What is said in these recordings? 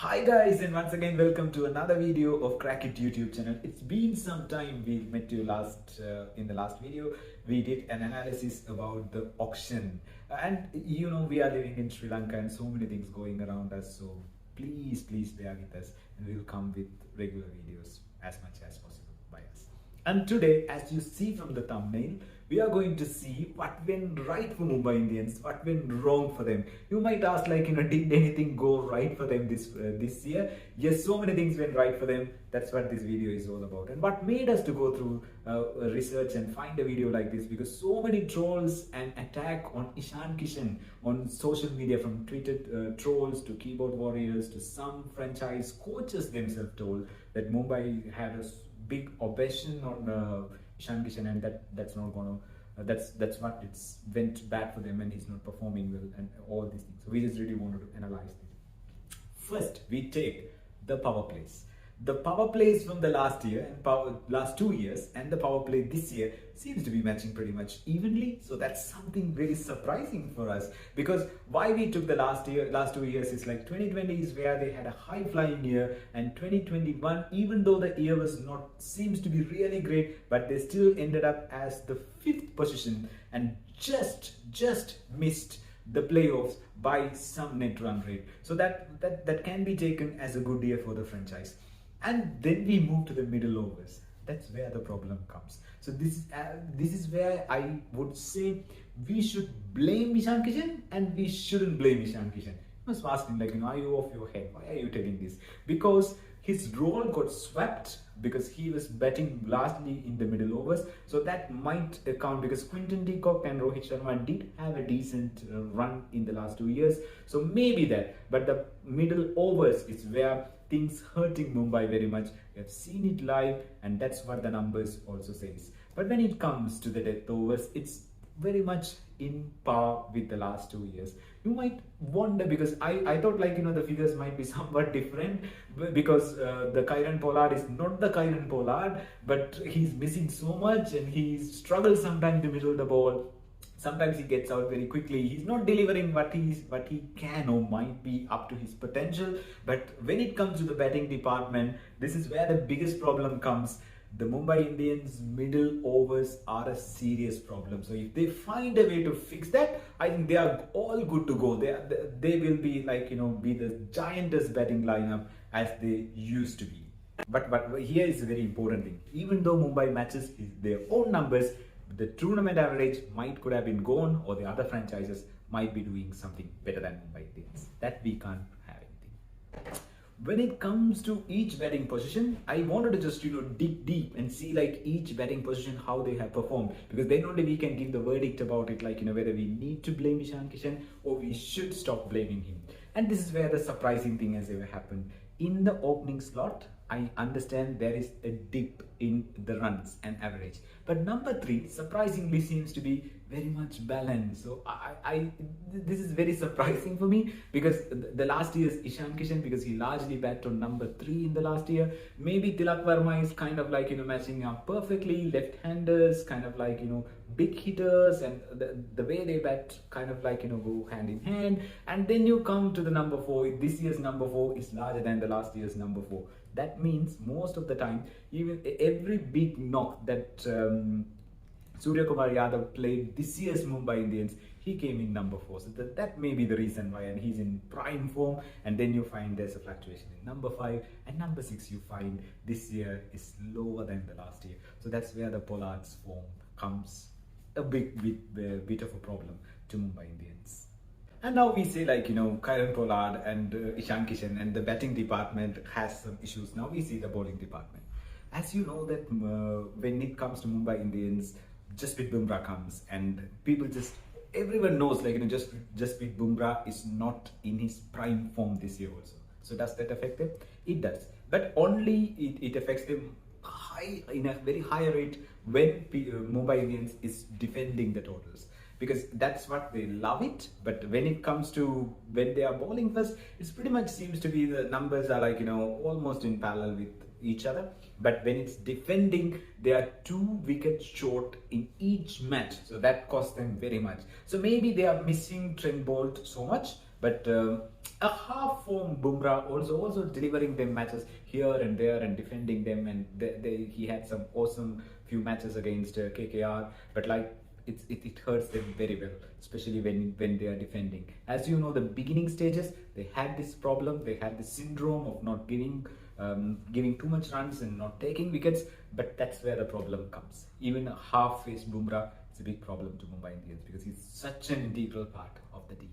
Hi guys, and once again welcome to another video of Crack It YouTube channel. It's been some time. We met you in the last video. We did an analysis about the auction, and we are living in Sri Lanka and so many things going around us. So please bear with us, and we'll come with regular videos as much as possible by us. And today, as you see from the thumbnail, we are going to see what went right for Mumbai Indians, what went wrong for them. You might ask, did anything go right for them this year? Yes, so many things went right for them. That's what this video is all about. And what made us to go through research and find a video like this, because so many trolls and attack on Ishan Kishan on social media, from Twitter trolls to keyboard warriors to some franchise coaches themselves told that Mumbai had a big obsession on Ishan Kishan, and that's not gonna that's what it's went bad for them, and he's not performing well and all these things. So we just really wanted to analyze this. First, we take the power plays. The power plays from the last year and last 2 years, and the power play this year seems to be matching pretty much evenly. So that's something very surprising for us, because why we took the last 2 years is like 2020 is where they had a high flying year, and 2021, even though the year was not seems to be really great, but they still ended up as the 5th position and just missed the playoffs by some net run rate. So that can be taken as a good year for the franchise. And then we move to the middle overs. That's where the problem comes. So this is where I would say we should blame Ishan Kishan and we shouldn't blame Ishan Kishan. You must ask him, are you off your head? Why are you telling this? Because his role got swept because he was batting largely in the middle overs. So that might account, because Quinton de Kock and Rohit Sharma did have a decent run in the last 2 years. So maybe that. But the middle overs is where things hurting Mumbai very much. We have seen it live, and that's what the numbers also says. But when it comes to the death overs, it's very much in par with the last 2 years. You might wonder, because I thought the figures might be somewhat different, because the Kieron Pollard is not the Kieron Pollard, but he's missing so much and he struggles sometimes to middle the ball. Sometimes he gets out very quickly. He's not delivering what he can or might be up to his potential. But when it comes to the batting department, this is where the biggest problem comes. The Mumbai Indians middle overs are a serious problem. So if they find a way to fix that, I think they are all good to go. They will be be the giantest batting lineup as they used to be. But here is a very important thing. Even though Mumbai matches their own numbers, the tournament average could have been gone, or the other franchises might be doing something better than Mumbai Indians. That we can't have anything. When it comes to each batting position, I wanted to just dig deep and see each batting position how they have performed, because then only we can give the verdict about it, whether we need to blame Ishan Kishan or we should stop blaming him. And this is where the surprising thing has ever happened. In the opening slot, I understand there is a dip in the runs and average, but number 3 surprisingly seems to be very much balanced. So this is very surprising for me, because the last year's Ishan Kishan, because he largely batted on number 3 in the last year. Maybe Tilak Verma is matching up perfectly. Left-handers, big hitters, and the way they bat go hand in hand. And then you come to the number 4. This year's number 4 is larger than the last year's number 4. That means most of the time, even every big knock that Surya Kumar Yadav played this year's Mumbai Indians, he came in number 4. So that may be the reason why, and he's in prime form. And then you find there's a fluctuation in number 5, and number 6 you find this year is lower than the last year. So that's where the Pollard's form comes a bit of a problem to Mumbai Indians. And now we say Kieron Pollard and Ishan Kishan, and the batting department has some issues. Now we see the bowling department. As you know that when it comes to Mumbai Indians, Jasprit Bumrah comes, and everyone knows Jasprit Bumrah is not in his prime form this year also. So does that affect them? It does, but only it affects them in a very high rate when Mumbai Indians is defending the totals, because that's what they love it. But when it comes to when they are bowling first, it's pretty much seems to be the numbers are almost in parallel with each other. But when it's defending, they are 2 wickets short in each match, so that costs them very much. So maybe they are missing Trent Bolt so much, But a half-form Bumrah also delivering them matches here and there and defending them, and he had some awesome few matches against KKR, but like it hurts them very well, especially when they are defending. As you know, the beginning stages they had this problem, they had this syndrome of not giving too much runs and not taking wickets, but that's where the problem comes. Even a half-faced Bumrah is a big problem to Mumbai Indians because he's such an integral part of the team.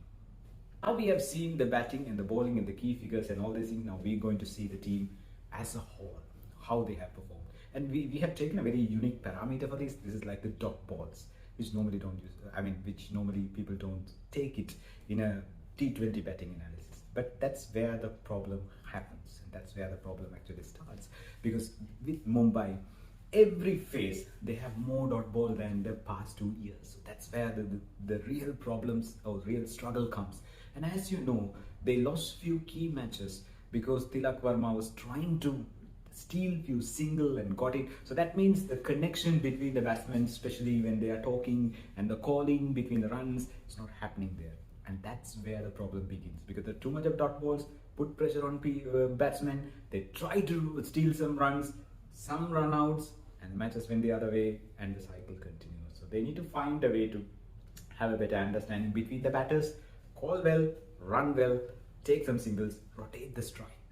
Now we have seen the batting and the bowling and the key figures and all these things. Now we're going to see the team as a whole, how they have performed. And we have taken a very unique parameter for this. This is like the dot balls, which normally don't use, which normally people don't take it in a T20 batting analysis. But that's where the problem happens, and that's where the problem actually starts. Because with Mumbai, every phase they have more dot ball than the past 2 years. So that's where the real problems or real struggle comes. And as you know, they lost few key matches because Tilak Verma was trying to steal few single and got it. So that means the connection between the batsmen, especially when they are talking, and the calling between the runs is not happening there. And that's where the problem begins, because there's too much of dot balls, put pressure on batsmen, they try to steal some runs, some run outs, and the matches went the other way, and the cycle continues. So they need to find a way to have a better understanding between the batters, call well, run well, take some singles, rotate the strike.